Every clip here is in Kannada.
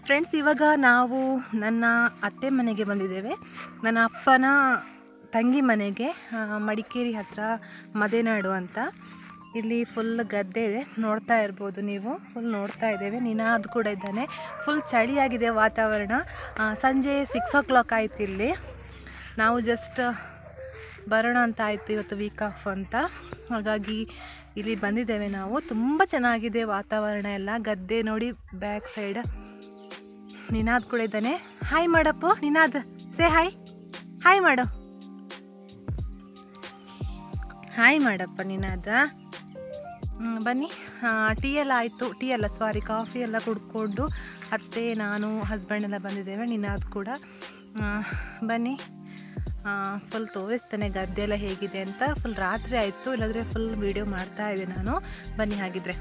ಫ್ರೆಂಡ್ಸ್, ಇವಾಗ ನಾವು ನನ್ನ ಅತ್ತೆ ಮನೆಗೆ ಬಂದಿದ್ದೇವೆ. ನನ್ನ ಅಪ್ಪನ ತಂಗಿ ಮನೆಗೆ, ಮಡಿಕೇರಿ ಹತ್ರ ಮದೆನಾಡು ಅಂತ. ಇಲ್ಲಿ ಫುಲ್ ಗದ್ದೆ ಇದೆ, ನೋಡ್ತಾ ಇರ್ಬೋದು ನೀವು. ಫುಲ್ ನೋಡ್ತಾ ಇದ್ದೇವೆ. ನಿನಾದ್ ಕೂಡ ಇದ್ದಾನೆ. ಫುಲ್ ಚಳಿಯಾಗಿದೆ ವಾತಾವರಣ. ಸಂಜೆ 6 o'clock ಆಯ್ತು. ಇಲ್ಲಿ ನಾವು ಜಸ್ಟ್ ಬರೋಣ ಅಂತ ಆಯಿತು, ಇವತ್ತು ವೀಕ್ ಆಫ್ ಅಂತ. ಹಾಗಾಗಿ ಇಲ್ಲಿ ಬಂದಿದ್ದೇವೆ ನಾವು. ತುಂಬ ಚೆನ್ನಾಗಿದೆ ವಾತಾವರಣ ಎಲ್ಲ. ಗದ್ದೆ ನೋಡಿ, ಬ್ಯಾಕ್ ಸೈಡ್. ನಿನಾದ್ ಕೂಡ ಇದ್ದಾನೆ. ಹಾಯ್ ಮಾಡಪ್ಪ ನಿನಾದ್, ಸೇ ಹಾಯ್. ಹಾಯ್ ಮಾಡು, ಹಾಯ್ ಮಾಡಪ್ಪ ನಿನಾದ. ಬನ್ನಿ. ಟೀ ಎಲ್ಲ ಆಯಿತು. ಕಾಫಿ ಎಲ್ಲ ಕುಡ್ಕೊಂಡು ಅತ್ತೆ, ನಾನು, ಹಸ್ಬೆಂಡ್ ಎಲ್ಲ ಬಂದಿದ್ದೇವೆ. ನಿನಾದ್ ಕೂಡ. ಬನ್ನಿ, ಫುಲ್ ತೋರಿಸ್ತೇನೆ ಗದ್ದೆ ಎಲ್ಲ ಹೇಗಿದೆ ಅಂತ. ಫುಲ್ ರಾತ್ರಿ ಆಯಿತು, ಇಲ್ಲಾಂದರೆ ಫುಲ್ ವೀಡಿಯೋ ಮಾಡ್ತಾ ಇದ್ದೆ ನಾನು. ಬನ್ನಿ ಹಾಗಿದ್ರೆ.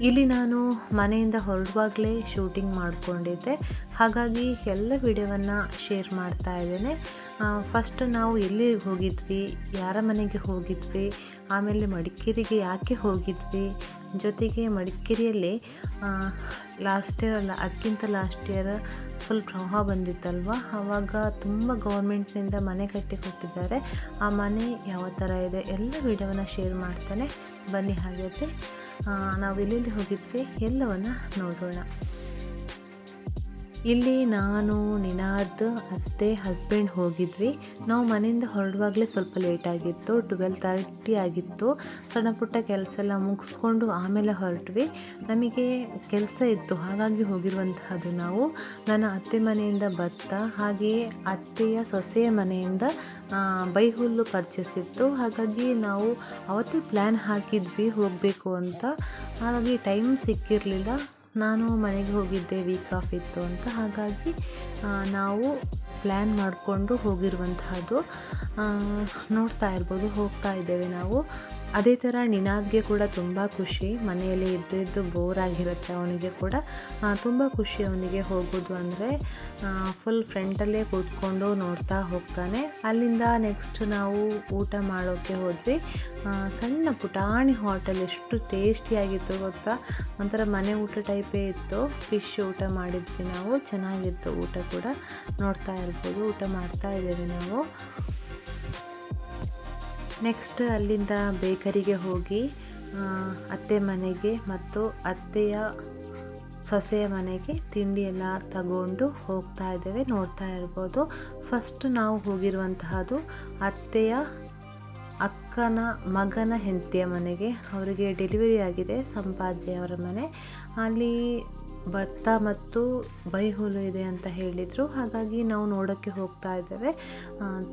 ಇಲ್ಲಿ ನಾನು ಮನೆಯಿಂದ ಹೊರಡುವಾಗಲೇ ಶೂಟಿಂಗ್ ಮಾಡಿಕೊಂಡಿದ್ದೆ, ಹಾಗಾಗಿ ಎಲ್ಲ ವಿಡಿಯೋವನ್ನು ಶೇರ್ ಮಾಡ್ತಾ ಇದ್ದೇನೆ. ಫಸ್ಟ್ ನಾವು ಎಲ್ಲಿ ಹೋಗಿದ್ವಿ, ಯಾರ ಮನೆಗೆ ಹೋಗಿದ್ವಿ, ಆಮೇಲೆ ಮಡಿಕೇರಿಗೆ ಯಾಕೆ ಹೋಗಿದ್ವಿ, ಜೊತೆಗೆ ಮಡಿಕೇರಿಯಲ್ಲಿ ಲಾಸ್ಟ್ ಇಯರ್ ಅಲ್ಲ, ಅದಕ್ಕಿಂತ ಲಾಸ್ಟ್ ಇಯರ್ ಫುಲ್ ಪ್ರವಾಹ ಬಂದಿತ್ತಲ್ವ. ಆವಾಗ ತುಂಬ ಗೌರ್ಮೆಂಟ್ನಿಂದ ಮನೆ ಕಟ್ಟಿ ಕೊಟ್ಟಿದ್ದಾರೆ. ಆ ಮನೆ ಯಾವ ಥರ ಇದೆ ಎಲ್ಲ ವಿಡಿಯೋವನ್ನು ಶೇರ್ ಮಾಡ್ತಾನೆ. ಬನ್ನಿ ಹಾಗಾದರೆ ನಾವು ಎಲ್ಲೆಲ್ಲಿ ಹೋಗಿದ್ವಿ ಎಲ್ಲವನ್ನು ನೋಡೋಣ. ಇಲ್ಲಿ ನಾನು, ನಿನಾದ್, ಅತ್ತೆ, ಹಸ್ಬೆಂಡ್ ಹೋಗಿದ್ವಿ. ನಾವು ಮನೆಯಿಂದ ಹೊರಡುವಾಗಲೇ ಸ್ವಲ್ಪ ಲೇಟ್ ಆಗಿತ್ತು, 12:30 ಆಗಿತ್ತು. ಸಣ್ಣ ಪುಟ್ಟ ಕೆಲಸ ಎಲ್ಲ ಮುಗಿಸ್ಕೊಂಡು ಆಮೇಲೆ ಹೊರಟ್ವಿ. ನಮಗೆ ಕೆಲಸ ಇತ್ತು, ಹಾಗಾಗಿ ಹೋಗಿರುವಂತಹದ್ದು ನಾವು. ನನ್ನ ಅತ್ತೆ ಮನೆಯಿಂದ ಭತ್ತ, ಹಾಗೆಯೇ ಅತ್ತೆಯ ಸೊಸೆಯ ಮನೆಯಿಂದ ಬೈಹುಲ್ಲು ಪರ್ಚೇಸ್ ಇತ್ತು. ಹಾಗಾಗಿ ನಾವು ಅವತ್ತೇ ಪ್ಲ್ಯಾನ್ ಹಾಕಿದ್ವಿ ಹೋಗಬೇಕು ಅಂತ. ಹಾಗಾಗಿ ಟೈಮ್ ಸಿಕ್ಕಿರಲಿಲ್ಲ. ನಾನು ಮನೆಗೆ ಹೋಗಿದ್ದೆ, ವೀಕ್ ಆಫ್ ಇತ್ತು ಅಂತ. ಹಾಗಾಗಿ ನಾವು ಪ್ಲ್ಯಾನ್ ಮಾಡಿಕೊಂಡು ಹೋಗಿರುವಂತಹದ್ದು. ನೋಡ್ತಾ ಇರ್ಬೋದು, ಹೋಗ್ತಾ ಇದ್ದೇವೆ ನಾವು. ಅದೇ ಥರ ನಿನಾದ್ಗೆ ಕೂಡ ತುಂಬ ಖುಷಿ. ಮನೆಯಲ್ಲಿ ಇದ್ದು ಬೋರ್ ಆಗಿರುತ್ತೆ ಅವನಿಗೆ ಕೂಡ. ತುಂಬ ಖುಷಿ ಅವನಿಗೆ ಹೋಗೋದು ಅಂದರೆ. ಫುಲ್ ಫ್ರಂಟಲ್ಲೇ ಕೂತ್ಕೊಂಡು ನೋಡ್ತಾ ಹೋಗ್ತಾನೆ. ಅಲ್ಲಿಂದ ನೆಕ್ಸ್ಟ್ ನಾವು ಊಟ ಮಾಡೋಕ್ಕೆ ಹೋದ್ವಿ. ಸಣ್ಣ ಪುಟಾಣಿ ಹೋಟೆಲ್, ಎಷ್ಟು ಟೇಸ್ಟಿಯಾಗಿತ್ತು ಗೊತ್ತಾ. ಒಂಥರ ಮನೆ ಊಟ ಟೈಪೇ ಇತ್ತು. ಫಿಶ್ ಊಟ ಮಾಡಿದ್ವಿ ನಾವು, ಚೆನ್ನಾಗಿತ್ತು ಊಟ ಕೂಡ. ನೋಡ್ತಾ ಇರ್ಬೋದು, ಊಟ ಮಾಡ್ತಾ ಇದ್ದೇವೆ ನಾವು. ನೆಕ್ಸ್ಟ್ ಅಲ್ಲಿಂದ ಬೇಕರಿಗೆ ಹೋಗಿ ಅತ್ತೆ ಮನೆಗೆ ಮತ್ತು ಅತ್ತೆಯ ಸೊಸೆಯ ಮನೆಗೆ ತಿಂಡಿ ಎಲ್ಲ ತಗೊಂಡು ಹೋಗ್ತಾ ಇದ್ದೇವೆ. ನೋಡ್ತಾ ಇರ್ಬೋದು, ಫಸ್ಟ್ ನಾವು ಹೋಗಿರುವಂತಹದ್ದು ಅತ್ತೆಯ ಅಕ್ಕನ ಮಗನ ಹೆಂಡತಿಯ ಮನೆಗೆ. ಅವರಿಗೆ ಡೆಲಿವರಿ ಆಗಿದೆ, ಸಂಪಾಜೆ ಅವರ ಮನೆ. ಅಲ್ಲಿ ಭತ್ತ ಮತ್ತು ಬೈಹುಲ್ಲು ಇದೆ ಅಂತ ಹೇಳಿದರು. ಹಾಗಾಗಿ ನಾವು ನೋಡೋಕ್ಕೆ ಹೋಗ್ತಾ ಇದ್ದೇವೆ.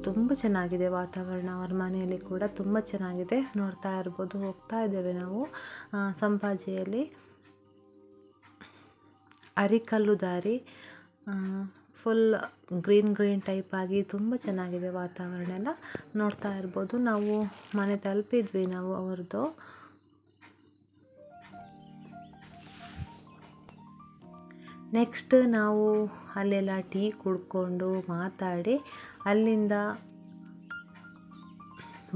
ತುಂಬ ಚೆನ್ನಾಗಿದೆ ವಾತಾವರಣ. ಅವರ ಮನೆಯಲ್ಲಿ ಕೂಡ ತುಂಬ ಚೆನ್ನಾಗಿದೆ. ನೋಡ್ತಾ ಇರ್ಬೋದು, ಹೋಗ್ತಾ ಇದ್ದೇವೆ ನಾವು ಸಂಪಾಜೆಯಲ್ಲಿ. ಅರಿಕಲ್ಲು ದಾರಿ, ಫುಲ್ ಗ್ರೀನ್ ಟೈಪ್ ಆಗಿ ತುಂಬ ಚೆನ್ನಾಗಿದೆ ವಾತಾವರಣ ಎಲ್ಲ. ನೋಡ್ತಾ ಇರ್ಬೋದು, ನಾವು ಮನೆ ತಲುಪಿದ್ವಿ ನಾವು ಅವ್ರದ್ದು. ನೆಕ್ಸ್ಟ್ ನಾವು ಅಲ್ಲೆಲ್ಲ ಟೀ ಕುಡ್ಕೊಂಡು ಮಾತಾಡಿ ಅಲ್ಲಿಂದ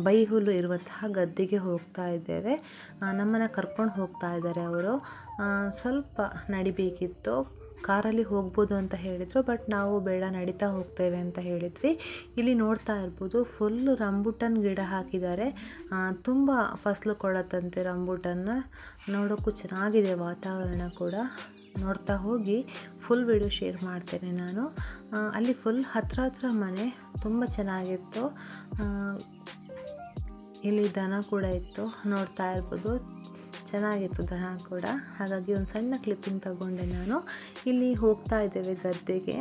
ಬೈಹುಲ್ಲು ಇರುವಂತಹ ಗದ್ದೆಗೆ ಹೋಗ್ತಾ ಇದ್ದೇವೆ. ನಮ್ಮನ್ನು ಕರ್ಕೊಂಡು ಹೋಗ್ತಾ ಇದ್ದಾರೆ ಅವರು. ಸ್ವಲ್ಪ ನಡಿಬೇಕಿತ್ತು, ಕಾರಲ್ಲಿ ಹೋಗ್ಬೋದು ಅಂತ ಹೇಳಿದರು. ಬಟ್ ನಾವು ಬೇಡ, ನಡೀತಾ ಹೋಗ್ತೇವೆ ಅಂತ ಹೇಳಿದ್ವಿ. ಇಲ್ಲಿ ನೋಡ್ತಾ ಇರ್ಬೋದು, ಫುಲ್ ರಂಬುಟನ್ ಗಿಡ ಹಾಕಿದ್ದಾರೆ. ತುಂಬ ಫಸಲು ಕೊಡತ್ತಂತೆ ರಂಬುಟನ್ನ. ನೋಡೋಕ್ಕೂ ಚೆನ್ನಾಗಿದೆ ವಾತಾವರಣ ಕೂಡ. ನೋಡ್ತಾ ಹೋಗಿ ಫುಲ್ ವಿಡಿಯೋ ಶೇರ್ ಮಾಡ್ತೇನೆ ನಾನು. ಅಲ್ಲಿ ಫುಲ್ ಹತ್ರ ಮನೆ, ತುಂಬ ಚೆನ್ನಾಗಿತ್ತು. ಇಲ್ಲಿ ದನ ಕೂಡ ಇತ್ತು, ನೋಡ್ತಾ ಇರ್ಬೋದು, ಚೆನ್ನಾಗಿತ್ತು ದನ ಕೂಡ. ಹಾಗಾಗಿ ಒಂದು ಸಣ್ಣ ಕ್ಲಿಪ್ಪಿಂಗ್ ತಗೊಂಡೆ ನಾನು. ಇಲ್ಲಿ ಹೋಗ್ತಾ ಇದ್ದೇವೆ ಗದ್ದೆಗೆ.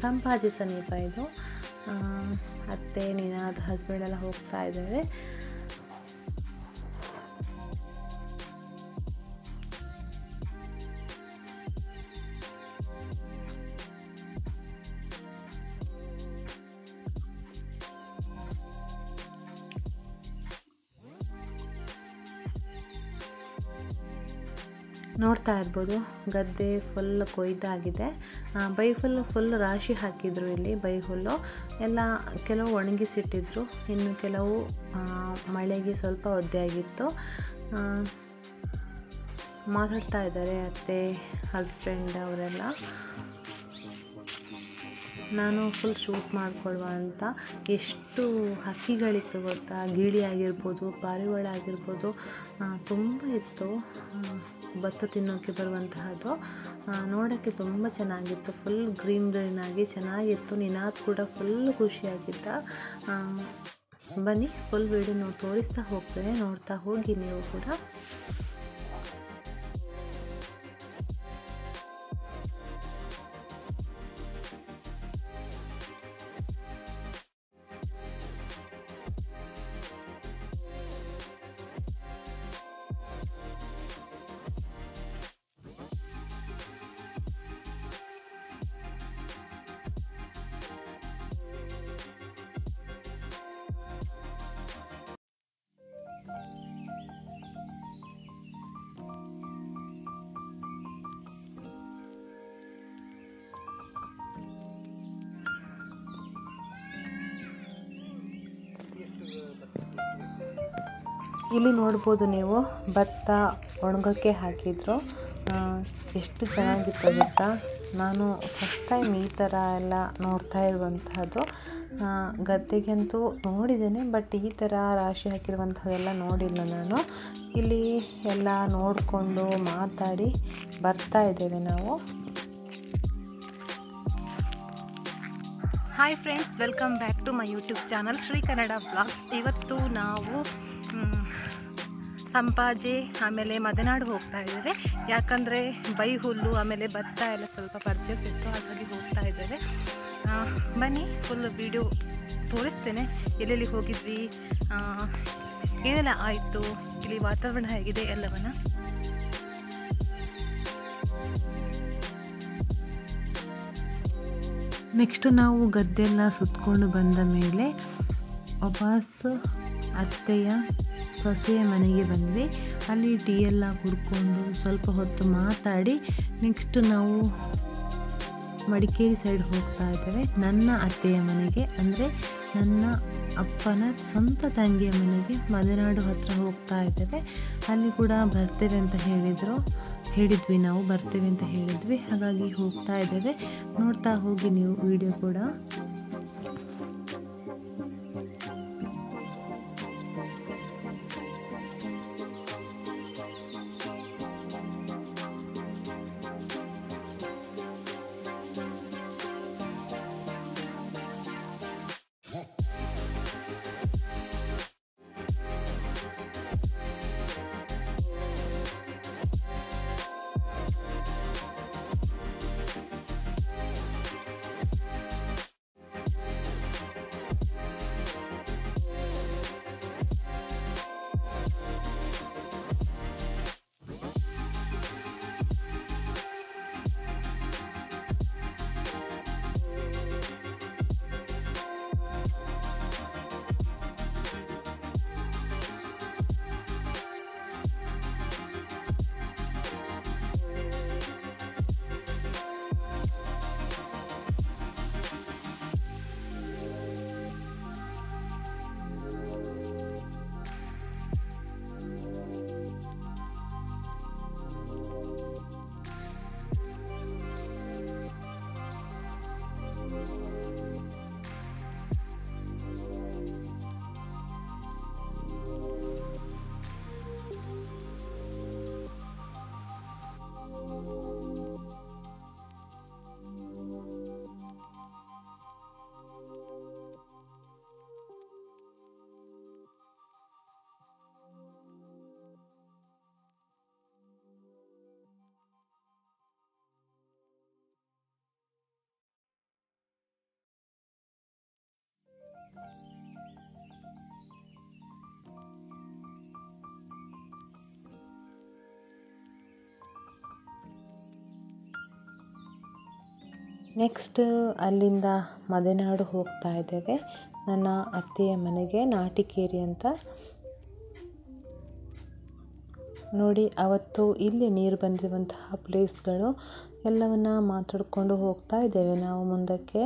ಸಂಪಾಜೆ ಸಮೀಪ ಇದು. ಅತ್ತೆ, ನಿನಾದ್, ಹಸ್ಬೆಂಡ್ ಎಲ್ಲ ಹೋಗ್ತಾ ಇದ್ದೇವೆ. ನೋಡ್ತಾ ಇರ್ಬೋದು, ಗದ್ದೆ ಫುಲ್ ಕೊಯ್ದಾಗಿದೆ. ಬೈಹುಲ್ಲು ಫುಲ್ ರಾಶಿ ಹಾಕಿದ್ರು ಇಲ್ಲಿ. ಬೈಹುಲ್ಲು ಎಲ್ಲ ಕೆಲವು ಒಣಗಿಸಿಟ್ಟಿದ್ರು, ಇನ್ನು ಕೆಲವು ಮಳೆಗೆ ಸ್ವಲ್ಪ ಒದ್ದೆಯಾಗಿತ್ತು. ಮಾತಾಡ್ತಾ ಇದ್ದಾರೆ ಅತ್ತೆ ಹಸ್ಬೆಂಡ್ ಅವರೆಲ್ಲ. ನಾನು ಫುಲ್ ಶೂಟ್ ಮಾಡ್ಕೊಳ್ಳುವ ಅಂತ ಎಷ್ಟು ಹಕ್ಕಿಗಳಿತ್ತು ಗೊತ್ತಾ, ಗಿಳಿ ಆಗಿರ್ಬೋದು, ಪಾರಿವಾಳ ಆಗಿರ್ಬೋದು, ತುಂಬ ಇತ್ತು. ಭತ್ತ ತಿನ್ನೋಕ್ಕೆ ಬರುವಂತಹದ್ದು ನೋಡೋಕ್ಕೆ ತುಂಬ ಚೆನ್ನಾಗಿತ್ತು. ಫುಲ್ ಗ್ರೀನ್ ಆಗಿ ಚೆನ್ನಾಗಿತ್ತು. ನಿನಾದ್ ಕೂಡ ಫುಲ್ ಖುಷಿಯಾಗಿದ್ದ. ಬನ್ನಿ ಫುಲ್ ವಿಡಿಯೋ ತೋರಿಸ್ತಾ ಹೋಗ್ತೇನೆ, ನೋಡ್ತಾ ಹೋಗಿ ನೀವು ಕೂಡ. ಇಲ್ಲಿ ನೋಡ್ಬೋದು ನೀವು, ಭತ್ತ ಒಣಗೋಕ್ಕೆ ಹಾಕಿದ್ರು. ಎಷ್ಟು ಚೆನ್ನಾಗಿತ್ತು ಗೊತ್ತಾ. ನಾನು ಫಸ್ಟ್ ಟೈಮ್ ಈ ಥರ ಎಲ್ಲ ನೋಡ್ತಾ ಇರುವಂತಹದ್ದು. ಗದ್ದೆಗಂತೂ ನೋಡಿದ್ದೇನೆ, ಬಟ್ ಈ ಥರ ರಾಶಿ ಹಾಕಿರುವಂಥದ್ದೆಲ್ಲ ನೋಡಿಲ್ಲ ನಾನು. ಇಲ್ಲಿ ಎಲ್ಲ ನೋಡಿಕೊಂಡು ಮಾತಾಡಿ ಬರ್ತಾ ಇದ್ದೇವೆ ನಾವು. Hi friends, welcome back to my YouTube channel Shri Kannada blogs. ಇವತ್ತು ನಾವು ಸಂಪಾಜೆ ಆಮೇಲೆ ಮದೆನಾಡು ಹೋಗ್ತಾ ಇದ್ದೇವೆ. ಯಾಕಂದರೆ ಬೈಹುಲ್ಲು ಆಮೇಲೆ ಭತ್ತ ಎಲ್ಲ ಸ್ವಲ್ಪ ಪರ್ಚೇಸ್ ಇತ್ತು, ಹಾಗಾಗಿ ಹೋಗ್ತಾ ಇದ್ದೇವೆ. ಬನ್ನಿ ಫುಲ್ ವಿಡಿಯೋ ತೋರಿಸ್ತೇನೆ, ಎಲ್ಲೆಲ್ಲಿ ಹೋಗಿದ್ವಿ, ಏನೆಲ್ಲ ಆಯಿತು, ಇಲ್ಲಿ ವಾತಾವರಣ ಹೇಗಿದೆ ಎಲ್ಲವನ್ನು. ನೆಕ್ಸ್ಟ್ ನಾವು ಗದ್ದೆಲ್ಲ ಸುತ್ತಕೊಂಡು ಬಂದ ಮೇಲೆ ವಾಪಸ್ ಅತ್ತೆಯ ಸೊಸೆಯ ಮನೆಗೆ ಬಂದ್ವಿ. ಅಲ್ಲಿ ಟೀ ಎಲ್ಲ ಕುಡ್ಕೊಂಡು ಸ್ವಲ್ಪ ಹೊತ್ತು ಮಾತಾಡಿ ನೆಕ್ಸ್ಟ್ ನಾವು ಮಡಿಕೇರಿ ಸೈಡ್ ಹೋಗ್ತಾ ಇದ್ದೇವೆ. ನನ್ನ ಅತ್ತೆಯ ಮನೆಗೆ, ಅಂದರೆ ನನ್ನ ಅಪ್ಪನ ಸ್ವಂತ ತಂಗಿಯ ಮನೆಗೆ ಮದೆನಾಡು ಹತ್ರ ಹೋಗ್ತಾ ಇದ್ದೇವೆ. ಅಲ್ಲಿ ಕೂಡ ಬರ್ತೇವೆ ಅಂತ ಹೇಳಿದ್ವಿ ನಾವು, ಬರ್ತೇವೆ ಅಂತ ಹೇಳಿದ್ವಿ. ಹಾಗಾಗಿ ಹೋಗ್ತಾ ಇದ್ದೇವೆ, ನೋಡ್ತಾ ಹೋಗಿ ನೀವು ವಿಡಿಯೋ ಕೂಡ. ನೆಕ್ಸ್ಟ್ ಅಲ್ಲಿಂದ ಮದೆನಾಡು ಹೋಗ್ತಾ ಇದ್ದೇವೆ, ನನ್ನ ಅತ್ತೆಯ ಮನೆಗೆ, ನಾಟಿಕೇರಿ ಅಂತ. ನೋಡಿ ಅವತ್ತು ಇಲ್ಲಿ ನೀರು ಬಂದಿರುವಂತಹ ಪ್ಲೇಸ್ಗಳು ಎಲ್ಲವನ್ನ ಮಾತಾಡಿಕೊಂಡು ಹೋಗ್ತಾ ಇದ್ದೇವೆ ನಾವು ಮುಂದಕ್ಕೆ.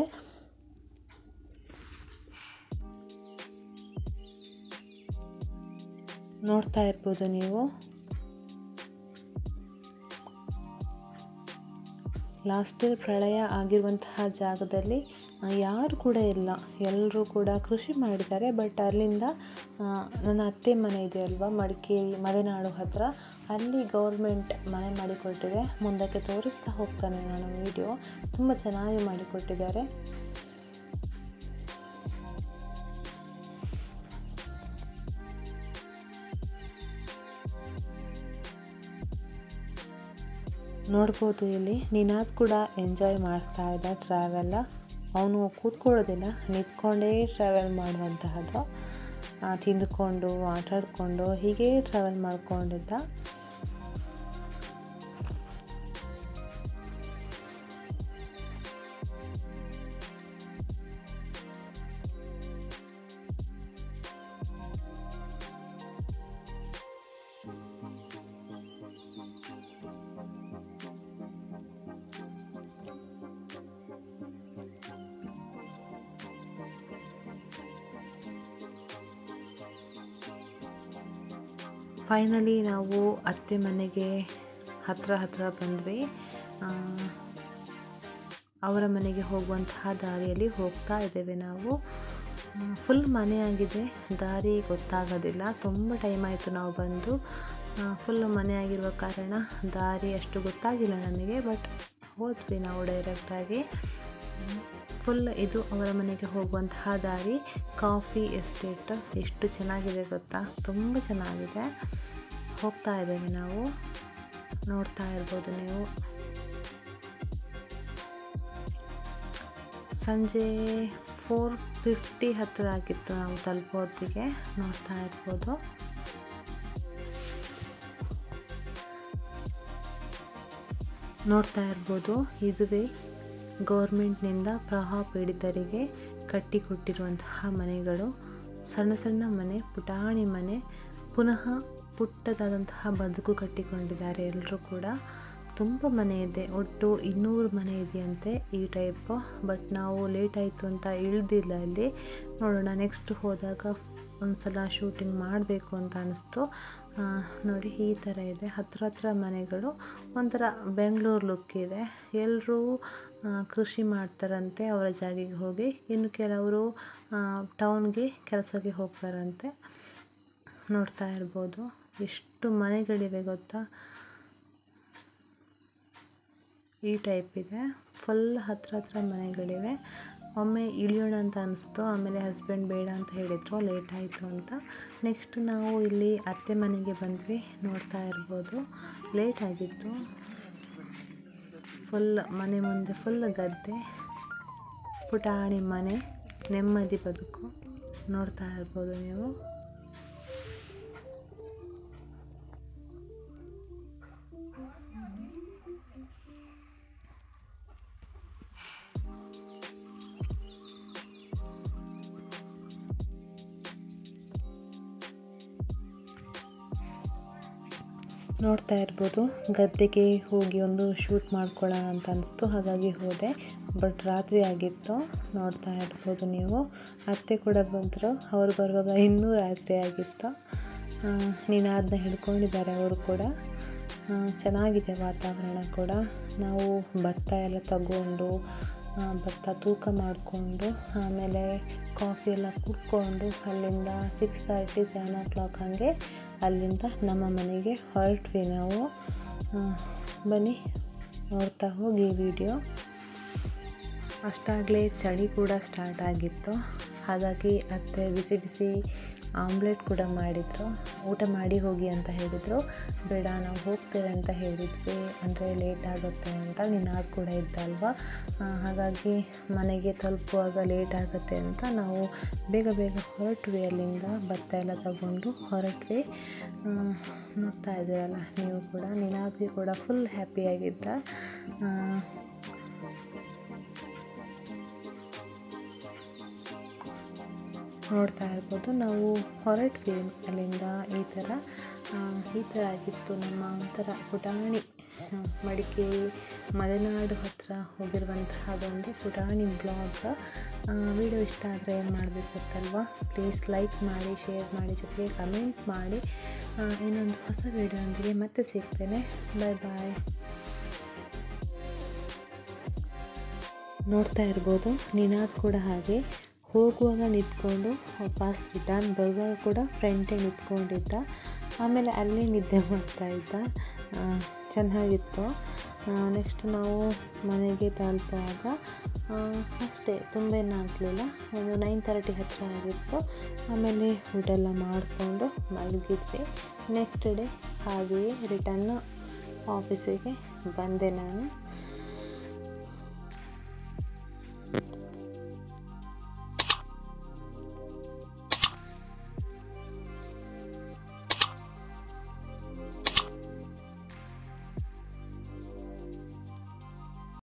ನೋಡ್ತಾ ಇರ್ಬೋದು ನೀವು. ಲಾಸ್ಟ್ ಪ್ರಳಯ ಆಗಿರುವಂತಹ ಜಾಗದಲ್ಲಿ ಯಾರು ಕೂಡ ಇಲ್ಲ, ಎಲ್ಲರೂ ಕೂಡ ಕೃಷಿ ಮಾಡಿದ್ದಾರೆ. ಬಟ್ ಅಲ್ಲಿಂದ ನನ್ನ ಅತ್ತೆ ಮನೆ ಇದೆ ಅಲ್ವಾ, ಮಡಿಕೇರಿ ಮಲೆನಾಡು ಹತ್ತಿರ, ಅಲ್ಲಿ ಗೌರ್ಮೆಂಟ್ ಮನೆ ಮಾಡಿಕೊಟ್ಟಿದೆ. ಮುಂದಕ್ಕೆ ತೋರಿಸ್ತಾ ಹೋಗ್ತಾನೆ ನಾನು ವಿಡಿಯೋ. ತುಂಬ ಚೆನ್ನಾಗಿ ಮಾಡಿಕೊಟ್ಟಿದ್ದಾರೆ. ನೋಡ್ಬೋದು ಇಲ್ಲಿ ನಿನಾದ್ ಕೂಡ ಎಂಜಾಯ್ ಮಾಡ್ತಾ ಇದ್ದ ಟ್ರಾವೆಲ್. ಅವನು ಕೂತ್ಕೊಳ್ಳೋದಿಲ್ಲ, ನಿಂತ್ಕೊಂಡೇ ಟ್ರಾವೆಲ್ ಮಾಡುವಂತಹದ್ದು. ತಿಂದುಕೊಂಡು ಆಟಾಡಿಕೊಂಡು ಹೀಗೇ ಟ್ರಾವೆಲ್ ಮಾಡ್ಕೊಂಡಿದ್ದ. ಫೈನಲಿ ನಾವು ಅತ್ತೆ ಮನೆಗೆ ಹತ್ರ ಬಂದ್ವಿ. ಅವರ ಮನೆಗೆ ಹೋಗುವಂತಹ ದಾರಿಯಲ್ಲಿ ಹೋಗ್ತಾ ಇದ್ದೇವೆ ನಾವು. ಫುಲ್ ಮನೆಯಾಗಿದೆ, ದಾರಿ ಗೊತ್ತಾಗೋದಿಲ್ಲ. ತುಂಬ ಟೈಮ್ ಆಯಿತು ನಾವು ಬಂದು. ಫುಲ್ ಮನೆಯಾಗಿರುವ ಕಾರಣ ದಾರಿ ಅಷ್ಟು ಗೊತ್ತಾಗಿಲ್ಲ ನನಗೆ. ಬಟ್ ಹೋದ್ವಿ ನಾವು ಡೈರೆಕ್ಟಾಗಿ. ಫುಲ್ ಇದು ಅವರ ಮನೆಗೆ ಹೋಗುವಂತಹ ದಾರಿ. ಕಾಫಿ ಎಸ್ಟೇಟ್ ಎಷ್ಟು ಚೆನ್ನಾಗಿದೆ ಗೊತ್ತಾ, ತುಂಬ ಚೆನ್ನಾಗಿದೆ. ಹೋಗ್ತಾ ಇದ್ದೇವೆ ನಾವು, ನೋಡ್ತಾ ಇರ್ಬೋದು ನೀವು. ಸಂಜೆ 4:50 ಹತ್ತಿರ ಆಗಿತ್ತು ನಾವು ತಲುಪೋತ್ತಿಗೆ, ನೋಡ್ತಾ ಇರ್ಬೋದು. ಇದುವೇ ಗೌರ್ಮೆಂಟ್ನಿಂದ ಪ್ರವಾಹ ಪೀಡಿತರಿಗೆ ಕಟ್ಟಿಕೊಟ್ಟಿರುವಂತಹ ಮನೆಗಳು. ಸಣ್ಣ ಸಣ್ಣ ಮನೆ, ಪುಟಾಣಿ ಮನೆ, ಪುನಃ ಪುಟ್ಟದಾದಂತಹ ಬದುಕು ಕಟ್ಟಿಕೊಂಡಿದ್ದಾರೆ ಎಲ್ಲರೂ ಕೂಡ. ತುಂಬ ಮನೆ ಇದೆ, ಒಟ್ಟು 200 ಮನೆ ಇದೆಯಂತೆ ಈ ಟೈಪ್. ಬಟ್ ನಾವು ಲೇಟ್ ಆಯಿತು ಅಂತ ಇಳಿದಿಲ್ಲ ಇಲ್ಲಿ. ನೋಡೋಣ, ನೆಕ್ಸ್ಟ್ ಹೋದಾಗ ಒಂದು ಸಲ ಶೂಟಿಂಗ್ ಮಾಡಬೇಕು ಅಂತ ಅನಿಸ್ತು. ನೋಡಿ ಈ ಥರ ಇದೆ, ಹತ್ರ ಮನೆಗಳು. ಒಂಥರ ಬೆಂಗಳೂರು ಲುಕ್ ಇದೆ. ಎಲ್ಲರೂ ಕೃಷಿ ಮಾಡ್ತಾರಂತೆ ಅವರ ಜಾಗಿಗೆ ಹೋಗಿ, ಇನ್ನು ಕೆಲವರು ಟೌನ್ಗೆ ಕೆಲಸಕ್ಕೆ ಹೋಗ್ತಾರಂತೆ. ನೋಡ್ತಾ ಇರ್ಬೋದು ಎಷ್ಟು ಮನೆಗಳಿವೆ ಗೊತ್ತಾ, ಈ ಟೈಪ್ ಇದೆ. ಫುಲ್ ಹತ್ರ ಮನೆಗಳಿವೆ. ಒಮ್ಮೆ ಇಳಿಯೋಣ ಅಂತ ಅನಿಸ್ತು, ಆಮೇಲೆ ಹಸ್ಬೆಂಡ್ ಬೇಡ ಅಂತ ಹೇಳಿದರು, ಲೇಟ್ ಆಯಿತು ಅಂತ. ನೆಕ್ಸ್ಟ್ ನಾವು ಇಲ್ಲಿ ಅತ್ತೆ ಮನೆಗೆ ಬಂದ್ವಿ. ನೋಡ್ತಾ ಇರ್ಬೋದು ಲೇಟ್ ಆಗಿತ್ತು. ಫುಲ್ ಮನೆ ಮುಂದೆ ಫುಲ್ ಗದ್ದೆ, ಪುಟಾಣಿ ಮನೆ, ನೆಮ್ಮದಿ ಬದುಕು. ನೋಡ್ತಾ ಇರ್ಬೋದು ನೀವು. ನೋಡ್ತಾ ಇರ್ಬೋದು, ಗದ್ದೆಗೆ ಹೋಗಿ ಒಂದು ಶೂಟ್ ಮಾಡ್ಕೊಳ್ಳೋಣ ಅಂತ ಅನಿಸ್ತು, ಹಾಗಾಗಿ ಹೋದೆ. ಬಟ್ ರಾತ್ರಿ ಆಗಿತ್ತು. ನೋಡ್ತಾ ಇರ್ಬೋದು ನೀವು. ಅತ್ತೆ ಕೂಡ ಬಂದರು, ಅವರು ಬರುವಾಗ ಇನ್ನೂ ರಾತ್ರಿ ಆಗಿತ್ತು. ನಿನಾದನ್ನ ಹಿಡ್ಕೊಂಡಿದ್ದಾರೆ ಅವರು ಕೂಡ. ಚೆನ್ನಾಗಿದೆ ವಾತಾವರಣ ಕೂಡ. ನಾವು ಭತ್ತ ಎಲ್ಲ ತಗೊಂಡು, ಭತ್ತ ತೂಕ ಮಾಡಿಕೊಂಡು, ಆಮೇಲೆ ಕಾಫಿ ಎಲ್ಲ ಕುಡ್ಕೊಂಡು ಅಲ್ಲಿಂದ 6:30 7 o'clock ಹಾಗೆ ಅಲ್ಲಿಂದ ನಮ್ಮ ಮನೆಗೆ ಹೊರಟ್ವಿ ನಾವು. ಬನ್ನಿ ನೋಡ್ತಾ ಹೋಗಿ ವಿಡಿಯೋ. ಅಷ್ಟಾಗಲೇ ಚಳಿ ಕೂಡ ಸ್ಟಾರ್ಟ್ ಆಗಿತ್ತು, ಹಾಗಾಗಿ ಅತ್ತೆ ಬಿಸಿ ಬಿಸಿ ಆಮ್ಲೆಟ್ ಕೂಡ ಮಾಡಿದರು. ಊಟ ಮಾಡಿ ಹೋಗಿ ಅಂತ ಹೇಳಿದರು. ಬೇಡ ನಾವು ಹೋಗ್ತೇವೆ ಅಂತ ಹೇಳಿದ್ವಿ, ಅಂದರೆ ಲೇಟ್ ಆಗುತ್ತೆ ಅಂತ. ನಿನಾದ್ ಕೂಡ ಇದ್ದ ಅಲ್ವಾ, ಹಾಗಾಗಿ ಮನೆಗೆ ತಲುಪುವಾಗ ಲೇಟ್ ಆಗುತ್ತೆ ಅಂತ ನಾವು ಬೇಗ ಹೊರಟ್ವಿ. ಅಲ್ಲಿಂದ ಭತ್ತ ಎಲ್ಲ ತಗೊಂಡು ಹೊರಟ್ವಿ. ನೋಡ್ತಾ ಇದ್ದೀರಲ್ಲ ನೀವು ಕೂಡ. ನಿನಾದ್ಗೆ ಕೂಡ ಫುಲ್ ಹ್ಯಾಪಿಯಾಗಿದ್ದ. ನೋಡ್ತಾ ಇರ್ಬೋದು ನಾವು ಹೊರಟ್ವಿ ಅಲ್ಲಿಂದ. ಈ ಥರ ಆಗಿತ್ತು ನಮ್ಮ ಒಂಥರ ಪುಟಾಣಿ ಮಡಿಕೇರಿ ಮಲೆನಾಡು ಹತ್ತಿರ ಹೋಗಿರುವಂತಹದೊಂದು ಪುಟಾಣಿ ಬ್ಲಾಗ್. ವಿಡಿಯೋ ಇಷ್ಟ ಆದರೆ ಏನು ಮಾಡಬೇಕು ಗೊತ್ತಲ್ವಾ, ಪ್ಲೀಸ್ ಲೈಕ್ ಮಾಡಿ, ಶೇರ್ ಮಾಡಿ, ಜೊತೆಗೆ ಕಮೆಂಟ್ ಮಾಡಿ. ಇನ್ನೊಂದು ಹೊಸ ವಿಡಿಯೋದೊಂದಿಗೆ ಮತ್ತೆ ಸಿಗ್ತೇನೆ. ಬಾಯ್. ನೋಡ್ತಾ ಇರ್ಬೋದು. ನಿನಾದ್ ಕೂಡ ಹಾಗೆ ಹೋಗುವಾಗ ನಿಂತ್ಕೊಂಡು ವಾಪಸ್ ರಿಟರ್ನ್ ಬರುವಾಗ ಕೂಡ ಫ್ರಂಟೇ ನಿಂತ್ಕೊಂಡಿದ್ದ. ಆಮೇಲೆ ಅಲ್ಲೇ ನಿದ್ದೆ ಮಾಡ್ತಾ ಇದ್ದ. ಚೆನ್ನಾಗಿತ್ತು. ನೆಕ್ಸ್ಟ್ ನಾವು ಮನೆಗೆ ತಲುಪುವಾಗ ಅಷ್ಟೇ ತುಂಬ ಆಗಲಿಲ್ಲ, ಒಂದು 9:30 ಹತ್ತಿರ ಆಗಿತ್ತು. ಆಮೇಲೆ ಊಟ ಎಲ್ಲ ಮಾಡಿಕೊಂಡು ಮಲಗಿದ್ವಿ. ನೆಕ್ಸ್ಟ್ ಡೇ ಹಾಗೆಯೇ ರಿಟರ್ನ್ ಆಫೀಸಿಗೆ ಬಂದೆ ನಾನು.